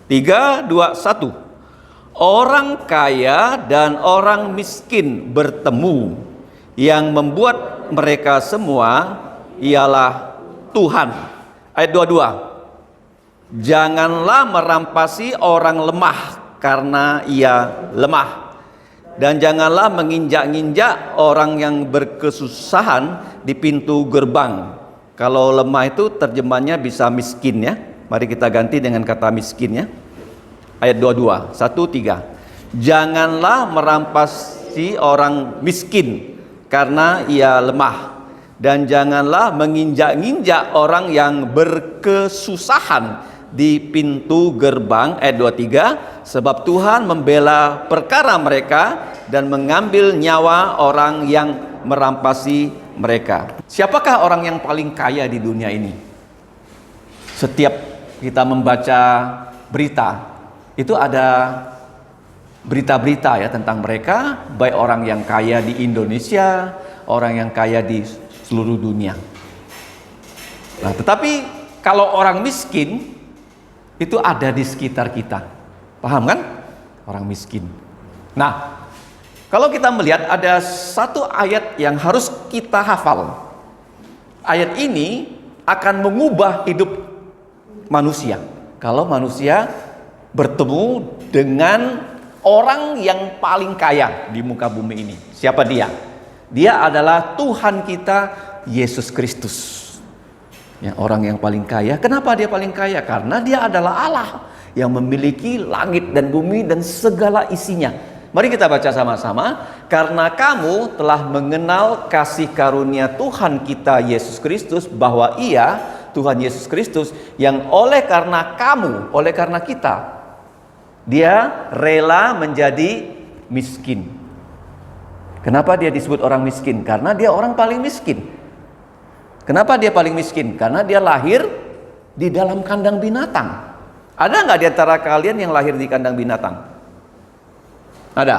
3, 2, 1. Orang kaya dan orang miskin bertemu, yang membuat mereka semua ialah Tuhan. Ayat 22. Janganlah merampasi orang lemah karena ia lemah, dan janganlah menginjak-injak orang yang berkesusahan di pintu gerbang. Kalau lemah itu terjemahnya bisa miskin ya. Mari kita ganti dengan kata miskin ya. Ayat 22, 1, 3. Janganlah merampasi orang miskin karena ia lemah, dan janganlah menginjak-injak orang yang berkesusahan di pintu gerbang. Ayat 23. Sebab Tuhan membela perkara mereka dan mengambil nyawa orang yang merampasi mereka. Siapakah orang yang paling kaya di dunia ini? Setiap kita membaca berita, itu ada berita-berita ya tentang mereka, baik orang yang kaya di Indonesia, orang yang kaya di seluruh dunia. Nah, tetapi kalau orang miskin itu ada di sekitar kita. Paham kan? Orang miskin. Nah, kalau kita melihat ada satu ayat yang harus kita hafal. Ayat ini akan mengubah hidup manusia. Kalau manusia bertemu dengan orang yang paling kaya di muka bumi ini. Siapa dia? Dia adalah Tuhan kita, Yesus Kristus. Ya, orang yang paling kaya. Kenapa dia paling kaya? Karena dia adalah Allah yang memiliki langit dan bumi dan segala isinya. Mari kita baca sama-sama. Karena kamu telah mengenal kasih karunia Tuhan kita Yesus Kristus, bahwa Ia, Tuhan Yesus Kristus, yang oleh karena kamu, oleh karena kita, Dia rela menjadi miskin. Kenapa dia disebut orang miskin? Karena dia orang paling miskin. Kenapa dia paling miskin? Karena dia lahir di dalam kandang binatang. Ada nggak di antara kalian yang lahir di kandang binatang? Ada?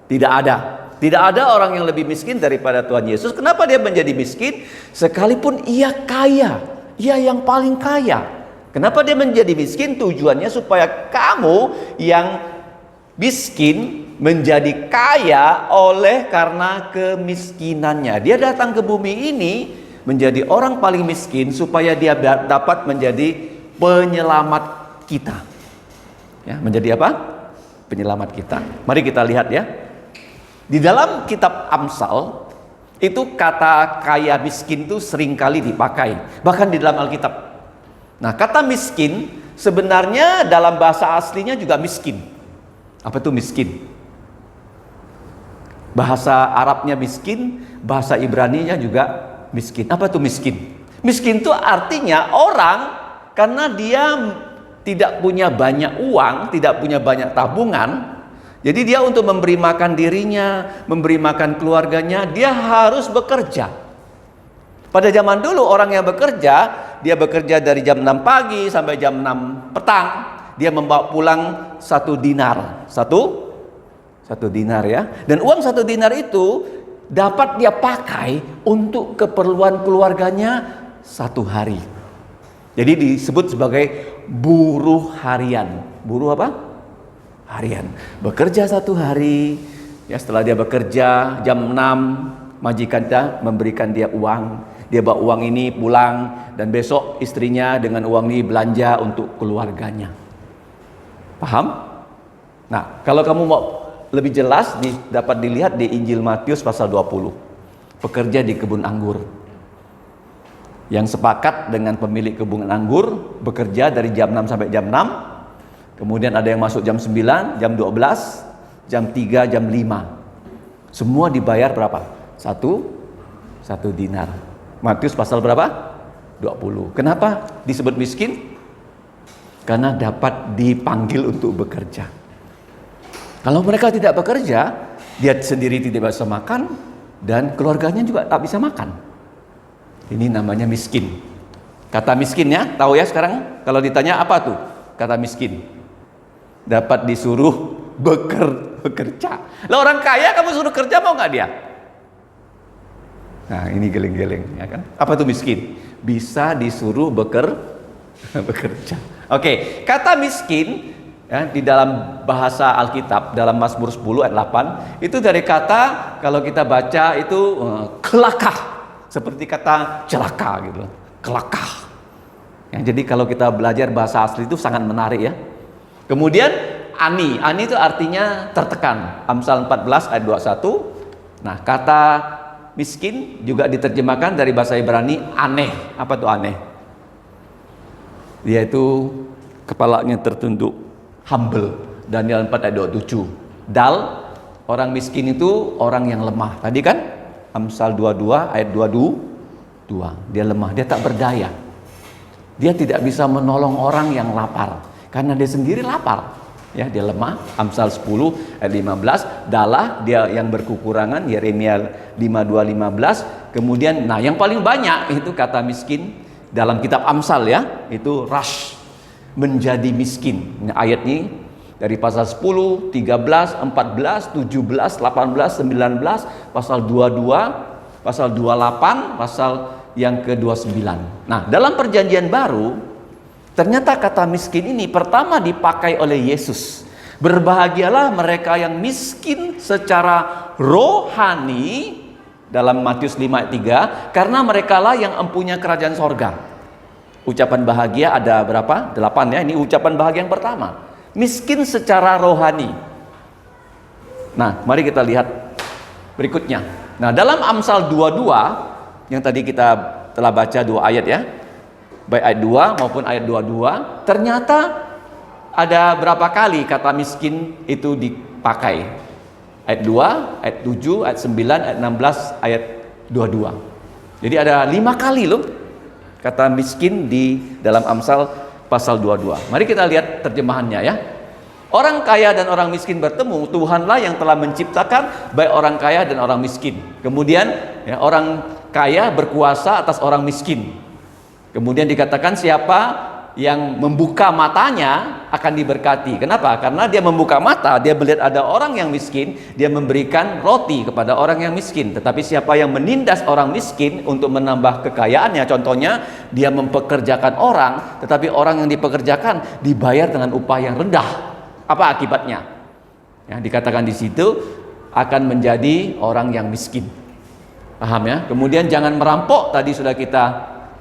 Tidak ada. Tidak ada orang yang lebih miskin daripada Tuhan Yesus. Kenapa dia menjadi miskin? Sekalipun ia kaya, ia yang paling kaya. Kenapa dia menjadi miskin? Tujuannya supaya kamu yang miskin menjadi kaya oleh karena kemiskinannya. Dia datang ke bumi ini menjadi orang paling miskin supaya dia dapat menjadi penyelamat kita. Ya, menjadi apa? Penyelamat kita. Mari kita lihat ya. Di dalam kitab Amsal itu kata kaya miskin itu seringkali dipakai, bahkan di dalam Alkitab. Nah, kata miskin sebenarnya dalam bahasa aslinya juga miskin. Apa itu miskin? Bahasa Arabnya miskin, bahasa Ibraninya juga miskin. Apa itu miskin? Miskin itu artinya orang karena dia tidak punya banyak uang, tidak punya banyak tabungan. Jadi dia untuk memberi makan dirinya, memberi makan keluarganya, dia harus bekerja. Pada zaman dulu orang yang bekerja, dia bekerja dari jam 6 pagi sampai jam 6 petang. Dia membawa pulang 1 dinar. Satu dinar ya. Dan uang 1 dinar itu dapat dia pakai untuk keperluan keluarganya 1 hari. Jadi disebut sebagai buruh harian. Buruh apa? Harian. Bekerja 1 hari. Ya, setelah dia bekerja jam 6, majikan dia memberikan dia uang. Dia bawa uang ini pulang, dan besok istrinya dengan uang ini belanja untuk keluarganya. Paham? Nah, kalau kamu mau lebih jelas dapat dilihat di Injil Matius pasal 20. Pekerja di kebun anggur. Yang sepakat dengan pemilik kebun anggur bekerja dari jam 6 sampai jam 6. Kemudian ada yang masuk jam 9, jam 12, jam 3, jam 5. Semua dibayar berapa? Satu dinar. Matius pasal berapa? 20. Kenapa disebut miskin? Karena dapat dipanggil untuk bekerja. Kalau mereka tidak bekerja, dia sendiri tidak bisa makan, dan keluarganya juga tak bisa makan. Ini namanya miskin. Kata miskin ya, tahu ya sekarang? Kalau ditanya apa tuh kata miskin? Dapat disuruh bekerja. Lah orang kaya kamu suruh kerja, mau nggak dia? Nah, ini geleng-geleng ya kan? Apa tuh miskin? Bisa disuruh bekerja. Oke, kata miskin ya, di dalam bahasa Alkitab dalam Mazmur 10 ayat 8 itu dari kata, kalau kita baca itu kelakah, seperti kata celaka gitu, kelakah. Ya, jadi kalau kita belajar bahasa asli itu sangat menarik ya. Kemudian ani itu artinya tertekan. Amsal 14 ayat 21. Nah, kata miskin juga diterjemahkan dari bahasa Ibrani aneh. Apa tuh aneh? Dia itu kepalanya tertunduk, humble. Daniel 4 ayat 27. Dal, orang miskin itu orang yang lemah. Tadi kan Amsal 22 ayat 22. Dia lemah, dia tak berdaya. Dia tidak bisa menolong orang yang lapar karena dia sendiri lapar. Ya, dia lemah. Amsal 10 ayat 15. Dalah dia yang berkekurangan, Yeremia 52:15. Kemudian yang paling banyak itu kata miskin dalam kitab Amsal ya, itu rush, menjadi miskin. Nah, ayat ini dari pasal 10, 13, 14, 17, 18, 19, pasal 22, pasal 28, pasal yang ke-29. Nah, dalam perjanjian baru ternyata kata miskin ini pertama dipakai oleh Yesus. Berbahagialah mereka yang miskin secara rohani dalam Matius 5 ayat 3, karena merekalah yang empunya kerajaan sorga. Ucapan bahagia ada berapa? 8 ya. Ini ucapan bahagia yang pertama. Miskin secara rohani. Nah, mari kita lihat berikutnya. Nah, dalam Amsal 22 yang tadi kita telah baca 2 ayat ya, baik ayat 2 maupun ayat 22, ternyata ada berapa kali kata miskin itu dipakai? Ayat 2, ayat 7, ayat 9, ayat 16, ayat 22. Jadi ada 5 kali loh kata miskin di dalam Amsal pasal 22. Mari kita lihat terjemahannya ya. Orang kaya dan orang miskin bertemu, Tuhanlah yang telah menciptakan baik orang kaya dan orang miskin. Kemudian ya, orang kaya berkuasa atas orang miskin. Kemudian dikatakan siapa yang membuka matanya akan diberkati. Kenapa? Karena dia membuka mata, dia melihat ada orang yang miskin, dia memberikan roti kepada orang yang miskin. Tetapi siapa yang menindas orang miskin untuk menambah kekayaannya, contohnya dia mempekerjakan orang, tetapi orang yang dipekerjakan dibayar dengan upah yang rendah. Apa akibatnya? Ya, dikatakan di situ akan menjadi orang yang miskin. Paham ya? Kemudian jangan merampok, tadi sudah kita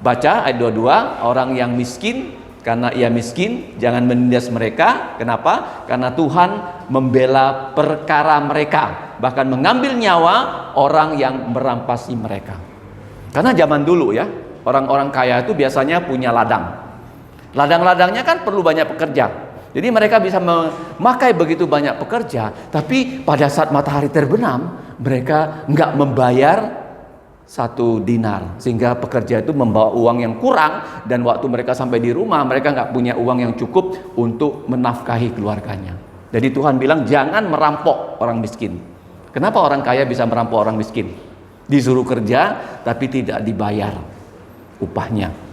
baca ayat 22, orang yang miskin karena ia miskin jangan menindas mereka. Kenapa? Karena Tuhan membela perkara mereka, bahkan mengambil nyawa orang yang merampasi mereka. Karena zaman dulu ya, orang-orang kaya itu biasanya punya ladang. Ladang-ladangnya kan perlu banyak pekerja. Jadi mereka bisa memakai begitu banyak pekerja, tapi pada saat matahari terbenam mereka nggak membayar 1 dinar, sehingga pekerja itu membawa uang yang kurang, dan waktu mereka sampai di rumah mereka nggak punya uang yang cukup untuk menafkahi keluarganya. Jadi Tuhan bilang jangan merampok orang miskin. Kenapa orang kaya bisa merampok orang miskin? Disuruh kerja tapi tidak dibayar upahnya.